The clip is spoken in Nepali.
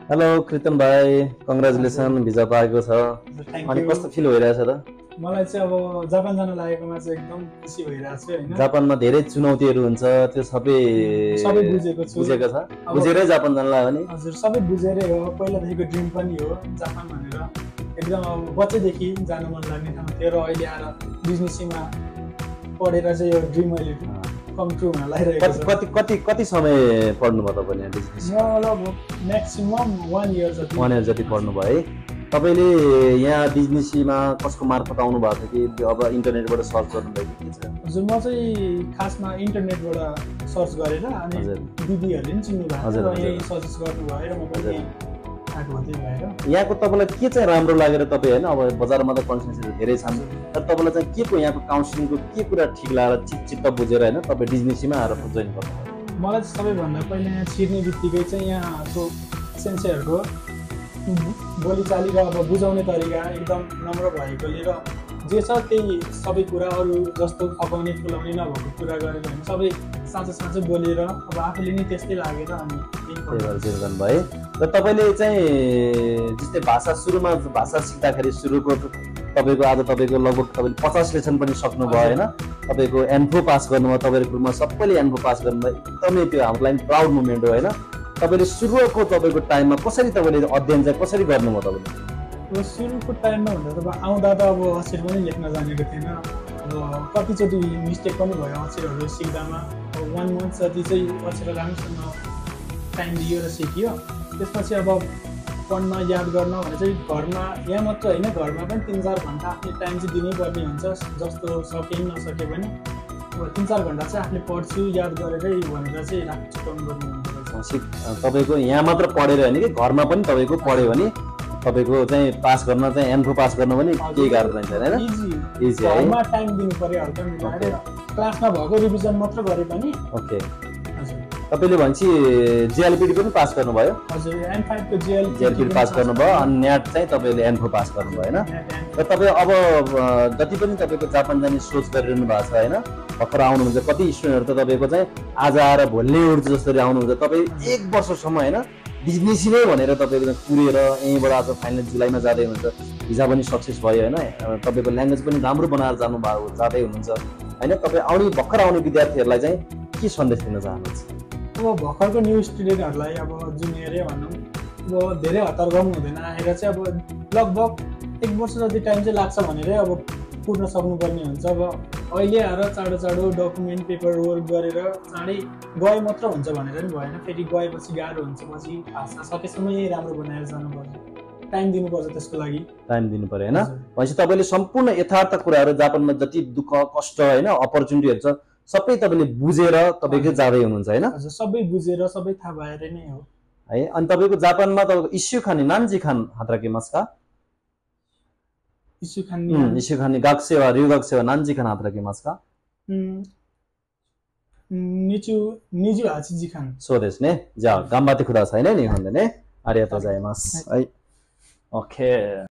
हेलो कृतन भाइ, कङ्ग्रेचुलेसन भिजा पाएको छ। थ्याङ्क अनि यू। कस्तो फिल भइरहेछ त? मलाई चाहिँ अब जापान जान लागेकोमा चाहिँ एकदम खुसी भइरहेको छु हैन। जापानमा धेरै चुनौतीहरू हुन्छ, त्यो सबै सबै बुझेको छु। बुझेको छ। अब बुझेरै जापान जान लाग्यो भने? हजुर, सबै बुझेरै हो। पहिलादेखिको ड्रिम पनि हो जापान भनेर। एकदम अब बच्चैदेखि जानु मन लाग्ने ठाउँ थियो र अहिले आएर बिजनेसमा पढेर चाहिँ यो ड्रिम अहिले कम ट्रु हुन लागिरहेको छ। कति कति कति समय पढ्नुभयो तपाईँले यहाँ बिजनेस? म म्याक्सिमम 1 इयर जति 1 इयर जति पढ्नुभयो है। तपाईँले यहाँ बिजनेसमा कसको मार्फत आउनु भएको थियो कि अब इन्टरनेटबाट सर्च गर्नुभयो कि के छ? हजुर, म चाहिँ खासमा इन्टरनेटबाट सर्च गरेर अनि हजुर। दिदीहरूले पनि चिन्नु भएको हजुर, थियो र हजुर। यही सजेस्ट गर्नुभयो र म पनि यही आएको त्यही भएर। यहाँको तपाईँलाई के चाहिँ राम्रो लागेर तपाईँ होइन, अब बजारमा त कन्सल्टेन्सीहरू धेरै छन्, तर तपाईँलाई चाहिँ के को यहाँको काउन्सिलिङको के कुरा ठिक लागेर चित्त बुझेर होइन तपाईँ बिजनेसमै आएर जोइन गर्नुभयो? मलाई चाहिँ सबैभन्दा पहिला यहाँ छिर्ने बित्तिकै चाहिँ यहाँको सेन्सेहरूको बोलीचाली र अब बुझाउने तरिका एकदम राम्रो भएकोले र जे छ त्यही सबै कुराहरू जस्तो खपाउने फुलाउने नभएको कुरा गरेर होइन, सबै साँचो साँचो बोलेर अब आफूले नि त्यस्तै लागेर अनि त्यही भएर जोइन गर्नुभयो है। र तपाईँले चाहिँ जस्तै भाषा सुरुमा भाषा सिक्दाखेरि सुरुको तपाईँको आज तपाईँको लगभग तपाईँले 50 लेसन पनि सक्नुभयो होइन, तपाईँको एन्फो पास गर्नुभयो, तपाईँको ग्रुपमा सबैले एन्फो पास गर्नुभयो, एकदमै त्यो हाम्रो लागि प्राउड मुमेन्ट हो होइन। तपाईँले सुरुको तपाईँको टाइममा कसरी तपाईँले अध्ययन चाहिँ कसरी गर्नुभयो तपाईँले? अब सुरुको टाइममा भन्दा त अब आउँदा त अब अक्षर पनि लेख्न जानेको थिएन। अब कतिचोटि मिस्टेक पनि भयो अक्षरहरू सिक्दामा। अब 1 मन्थ जति चाहिँ अक्षर राम्रोसँग टाइम दियो र सिकियो। त्यसपछि अब पढ्न याद गर्न भने चाहिँ घरमा यहाँ मात्र होइन, घरमा पनि 3-4 घन्टा आफ्नो टाइम चाहिँ दिनै पर्ने हुन्छ। जस्तो सके नसके पनि अब 3-4 घन्टा चाहिँ आफूले पढ्छु याद गरेरै भनेर चाहिँ राख्नु छुट्याउनु पर्ने हुन्छ। तपाईँको यहाँ मात्र पढेर होइन कि घरमा पनि तपाईँको पढ्यो भने तपाईँको चाहिँ पास गर्न चाहिँ एन्फो पास गर्न पनि केही गाह्रो पनि छैन होइन? इजी है। घरमा टाइम दिनु पर्यो हल्का मिलाएर, क्लासमा भएको रिभिजन मात्र गरे पनि। ओके। हजुर। तपाईँले भनेपछि जिएलपिडी पनि पास गर्नुभयो? हजुर, M5 को जिएलपिडी पास गर्नुभयो अनि नेट चाहिँ तपाईँले एन्फो पास गर्नुभयो होइन? र तपाईँ अब जति पनि तपाईँको जापान जाने सोच गरिरहनु भएको छ होइन, भर्खर आउनुहुन्छ, कति स्टुडेन्टहरू त तपाईँको चाहिँ आज आएर भोलि उठ्छ जसरी आउनुहुन्छ, तपाईँ 1 वर्षसम्म होइन बिजनेस नै भनेर तपाईँले कुरेर यहीँबाट आज फाइनल जुलाईमा जाँदै हुनुहुन्छ, भिजा पनि सक्सेस भयो होइन, तपाईँको ल्याङ्ग्वेज पनि राम्रो बनाएर जानुभएको जाँदै हुनुहुन्छ होइन। तपाईँ भर्खर आउने विद्यार्थीहरूलाई चाहिँ के सन्देश दिन चाहनुहुन्छ? अब भर्खरको न्यू स्टुडेन्टहरूलाई अब जुनियरै भनौँ, अब धेरै हतार गर्नु हुँदैन। आएर चाहिँ अब लगभग 1 वर्ष जति टाइम चाहिँ लाग्छ भनेरै अब पुग्न सक्नुपर्ने हुन्छ। अब अहिले आएर चाँडो चाँडो डकुमेन्ट पेपर वर्क गरेर चाँडै गए मात्र हुन्छ भनेर पनि भएन। फेरि गएपछि गाह्रो हुन्छ, पछि भाषा सकेसम्म यही राम्रो बनाएर जानुपर्छ, टाइम दिनुपर्छ त्यसको लागि। टाइम दिनु पर्यो होइन? भनेपछि तपाईँले सम्पूर्ण यथार्थ कुराहरू जापानमा जति दुःख कष्ट होइन अपर्च्युनिटीहरू छ सबै तपाईँले बुझेर तपाईँकै जाँदै हुनुहुन्छ होइन? हजुर, सबै बुझेर सबै थाहा भएर नै हो है। अनि तपाईँको जापानमा तपाईँको इस्यु खाने नान्जी खान हात्राकिमास का? इस्यु खान इस्यु खाने गाक्से वा रिउ गाक्से वा नान्जी खान हात्राकिमास का? निजु हाची खान।そうですね。じゃあ頑張ってくださいね、日本でね。ありがとうございます。はい。OK。